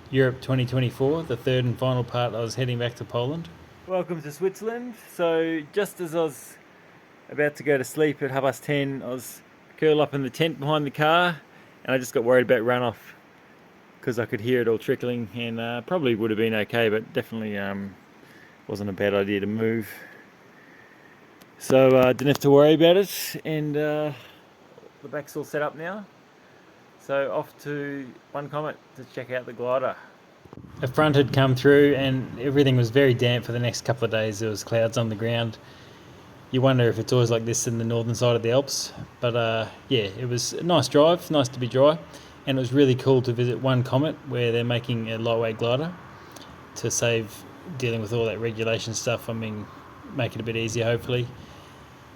Europe 2024, the third and final part. I was heading back to Poland. Welcome to Switzerland. So just as I was about to go to sleep at 10:30, I was curled up in the tent behind the car, and I just got worried about runoff because I could hear it all trickling, and probably would have been okay, but definitely wasn't a bad idea to move. So didn't have to worry about it, and the back's all set up now. So off to One Comet to check out the glider. A front had come through and everything was very damp for the next couple of days. There was clouds on the ground. You wonder if it's always like this in the northern side of the Alps. But yeah, it was a nice drive, nice to be dry. And it was really cool to visit One Comet where they're making a lightweight glider to save dealing with all that regulation stuff. I mean, make it a bit easier hopefully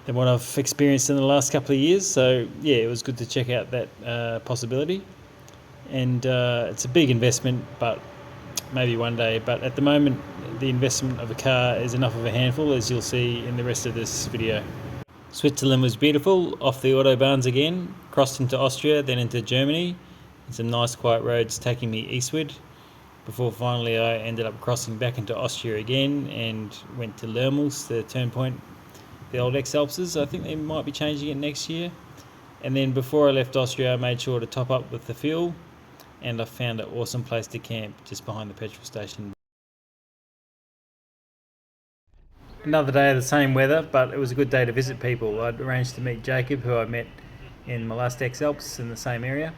than what I've experienced in the last couple of years. So yeah, it was good to check out that possibility. And it's a big investment, but maybe one day. But at the moment, the investment of a car is enough of a handful, as you'll see in the rest of this video. Switzerland was beautiful. Off the autobahns again, crossed into Austria, then into Germany, and some nice quiet roads taking me eastward, before finally I ended up crossing back into Austria again and went to Lermals, the turn point, the old ex-Alpses. I think they might be changing it next year. And then before I left Austria, I made sure to top up with the fuel, and I found an awesome place to camp just behind the petrol station. Another day of the same weather, but it was a good day to visit people. I'd arranged to meet Jacob, who I met in my last ex-Alps in the same area,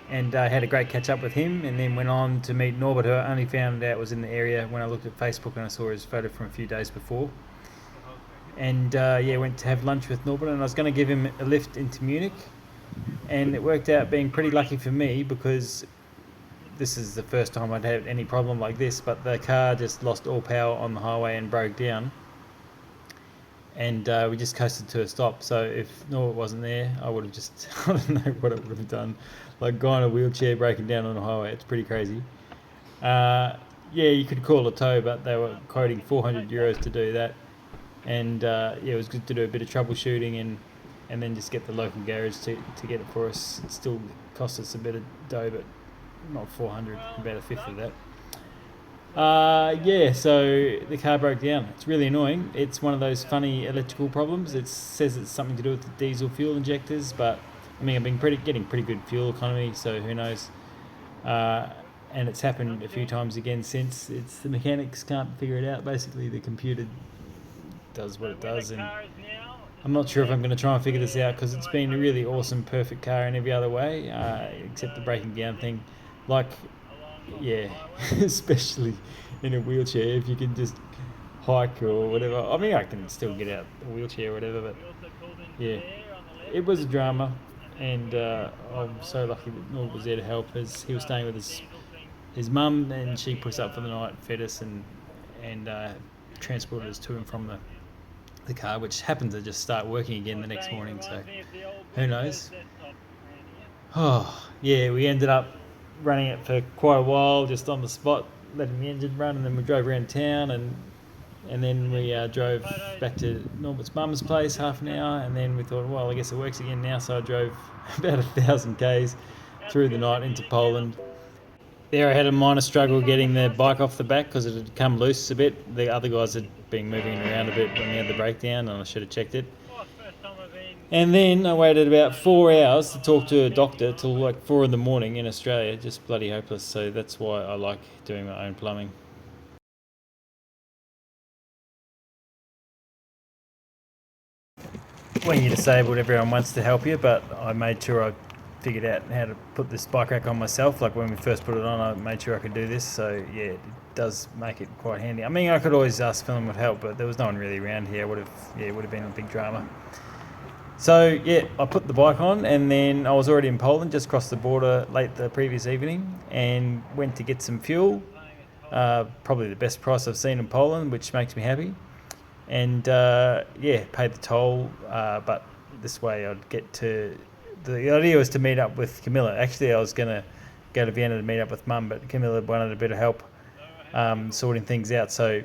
and I had a great catch up with him, and then went on to meet Norbert, who I only found out was in the area when I looked at Facebook and I saw his photo from a few days before. And yeah, went to have lunch with Norbert, and I was going to give him a lift into Munich, and it worked out being pretty lucky for me because this is the first time I'd had any problem like this, but the car just lost all power on the highway and broke down, and we just coasted to a stop. So if Norbert wasn't there, I would have just I don't know what it would have done, like a guy in a wheelchair breaking down on the highway. It's pretty crazy. Yeah, you could call a tow, but they were quoting €400 to do that. And yeah, it was good to do a bit of troubleshooting and then just get the local garage to get it for us. It still cost us a bit of dough, but not 400, about a fifth of that. Yeah, so the car broke down. It's really annoying. It's one of those funny electrical problems. It says it's something to do with the diesel fuel injectors, but I mean, I've been getting pretty good fuel economy, so who knows. And it's happened a few times again since. It's the mechanics can't figure it out. Basically, the computer does what it does, and I'm not sure if I'm going to try and figure this out because it's been a really awesome, perfect car in every other way, except the breaking down thing. Like, yeah, especially in a wheelchair, if you can just hike or whatever. I mean, I can still get out a wheelchair or whatever, but yeah, it was a drama, and I'm so lucky that Norbert was there to help us. He was staying with his mum, and she put us up for the night, fed us, and transported us to and from the car, which happened to just start working again the next morning, so who knows. Oh yeah, we ended up running it for quite a while, just on the spot, letting the engine run, and then we drove around town, and then we drove back to Norbert's mum's place, half an hour, and then we thought, well, I guess it works again now, so I drove about 1,000 k's through the night into Poland. There I had a minor struggle getting the bike off the back because it had come loose a bit. The other guys had been moving it around a bit when we had the breakdown, and I should have checked it. And then I waited about 4 hours to talk to a doctor till like 4 in the morning in Australia. Just bloody hopeless. So that's why I like doing my own plumbing. When you're disabled, everyone wants to help you, but I made sure I figured out how to put this bike rack on myself. Like when we first put it on, I made sure I could do this, so yeah, it does make it quite handy. I mean, I could always ask Phil would help, but there was no one really around here. It would have been a big drama. So yeah, I put the bike on, and then I was already in Poland, just crossed the border late the previous evening, and went to get some fuel. Probably the best price I've seen in Poland, which makes me happy. And yeah, paid the toll, but this way I'd get to. The idea was to meet up with Kamila. Actually, I was going to go to Vienna to meet up with Mum, but Kamila wanted a bit of help sorting things out. So,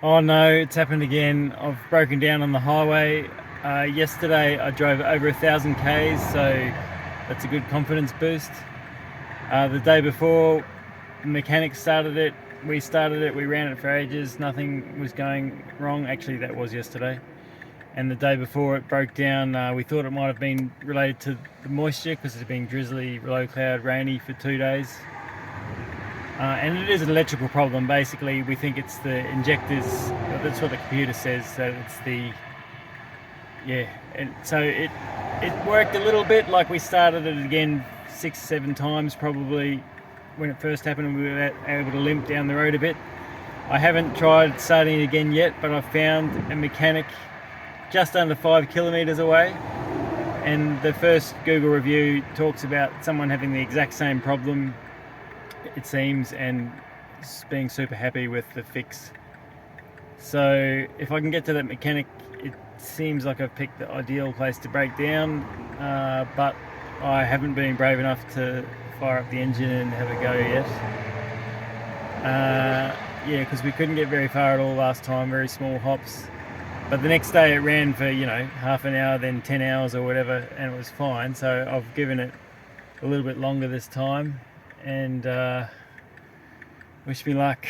oh no, it's happened again. I've broken down on the highway. Yesterday I drove over 1,000 k's, so that's a good confidence boost. The day before the mechanic started it, we started it, we ran it for ages, nothing was going wrong. Actually, that was yesterday. And the day before it broke down, we thought it might have been related to the moisture because it's been drizzly, low cloud, rainy for 2 days. And it is an electrical problem. Basically, we think it's the injectors. That's what the computer says. So it's the, yeah. And so it worked a little bit. Like we started it again 6-7 times probably when it first happened, and we were able to limp down the road a bit. I haven't tried starting it again yet, but I found a mechanic just under 5 kilometres away, and the first Google review talks about someone having the exact same problem, it seems, and being super happy with the fix. So if I can get to that mechanic, it seems like I've picked the ideal place to break down, but I haven't been brave enough to fire up the engine and have a go yet. Yeah, because we couldn't get very far at all last time, very small hops. But the next day it ran for, half an hour, then 10 hours or whatever, and it was fine. So I've given it a little bit longer this time, and wish me luck.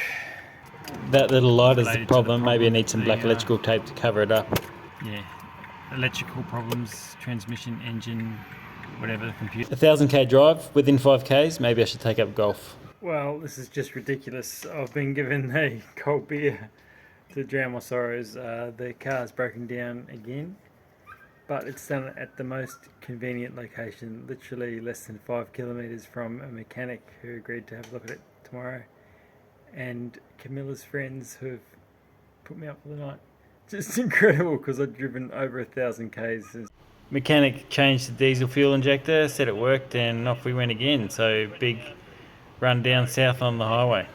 That little light is the problem. Maybe I need some black electrical tape to cover it up. Yeah, electrical problems, transmission, engine, whatever, the computer. 1,000k drive within 5k's. Maybe I should take up golf. Well, this is just ridiculous. I've been given a cold beer to drown my sorrows. The car's broken down again, but it's done at the most convenient location, literally less than 5 kilometres from a mechanic who agreed to have a look at it tomorrow, and Kamila's friends who have put me up for the night. Just incredible, because I've driven over 1,000 k's. Mechanic changed the diesel fuel injector, said it worked, and off we went again. So big run down south on the highway.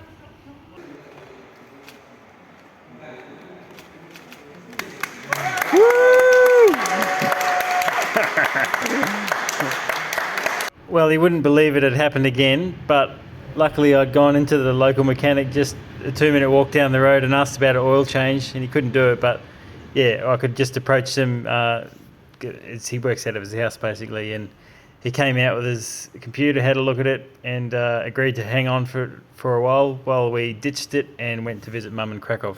Well, he wouldn't believe it had happened again, but luckily I'd gone into the local mechanic just a 2-minute walk down the road and asked about an oil change, and he couldn't do it. But yeah, I could just approach him. He works out of his house basically, and he came out with his computer, had a look at it, and agreed to hang on for a while we ditched it and went to visit Mum in Krakow.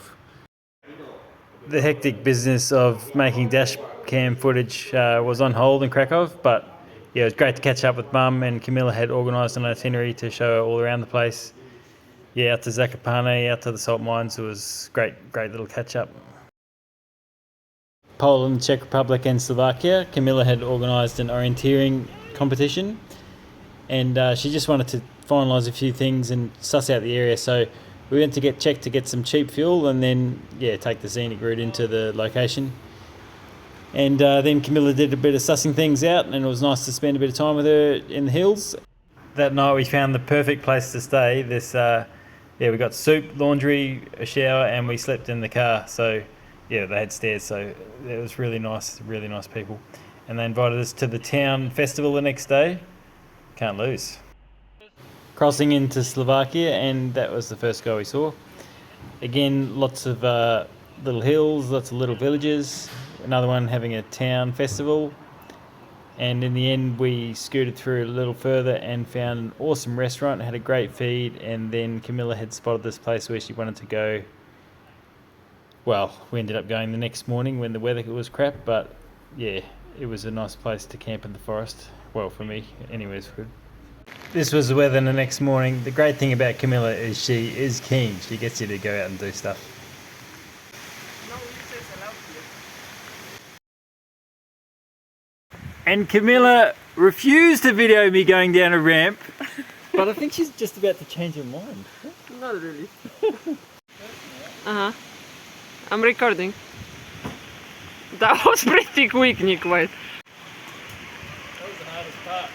The hectic business of making dash cam footage was on hold in Krakow, but yeah, it was great to catch up with Mum, and Kamila had organised an itinerary to show her all around the place. Yeah, out to Zakopane, out to the salt mines. It was great little catch up. Poland, Czech Republic and Slovakia, Kamila had organised an orienteering competition, and she just wanted to finalise a few things and suss out the area. So we went to get checked to get some cheap fuel, and then take the scenic route into the location. And then Kamila did a bit of sussing things out, and it was nice to spend a bit of time with her in the hills. That night we found the perfect place to stay. We got soup, laundry, a shower, and we slept in the car. So yeah, they had stairs, so it was really nice people. And they invited us to the town festival the next day. Can't lose. Crossing into Slovakia, and that was the first guy we saw. Again, lots of little hills, lots of little villages. Another one having a town festival. And in the end, we scooted through a little further and found an awesome restaurant, had a great feed, and then Kamila had spotted this place where she wanted to go. Well, we ended up going the next morning when the weather was crap, but yeah, it was a nice place to camp in the forest. Well, for me, anyways, good. This was the weather the next morning. The great thing about Kamila is she is keen. She gets you to go out and do stuff. And Kamila refused to video me going down a ramp, but I think she's just about to change her mind. Not really. I'm recording. That was pretty quick, Nick. Wait. That was the hardest part.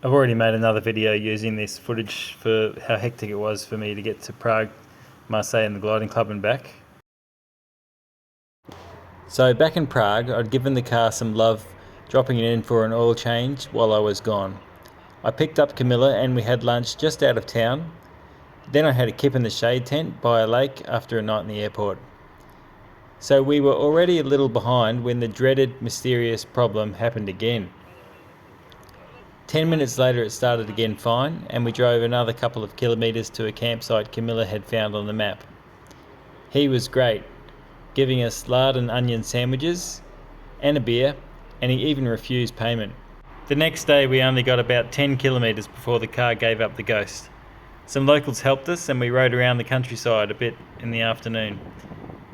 I've already made another video using this footage for how hectic it was for me to get to Prague, Marseille and the gliding club and back. So back in Prague, I'd given the car some love, dropping it in for an oil change while I was gone. I picked up Kamila and we had lunch just out of town. Then I had a kip in the shade tent by a lake after a night in the airport. So we were already a little behind when the dreaded mysterious problem happened again. 10 minutes later it started again fine, and we drove another couple of kilometres to a campsite Kamila had found on the map. He was great, giving us lard and onion sandwiches and a beer, and he even refused payment. The next day we only got about 10 kilometres before the car gave up the ghost. Some locals helped us and we rode around the countryside a bit in the afternoon.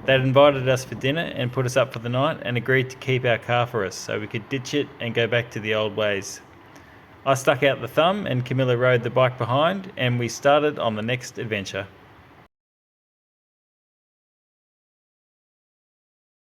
They'd invited us for dinner and put us up for the night and agreed to keep our car for us so we could ditch it and go back to the old ways. I stuck out the thumb and Kamila rode the bike behind, and we started on the next adventure.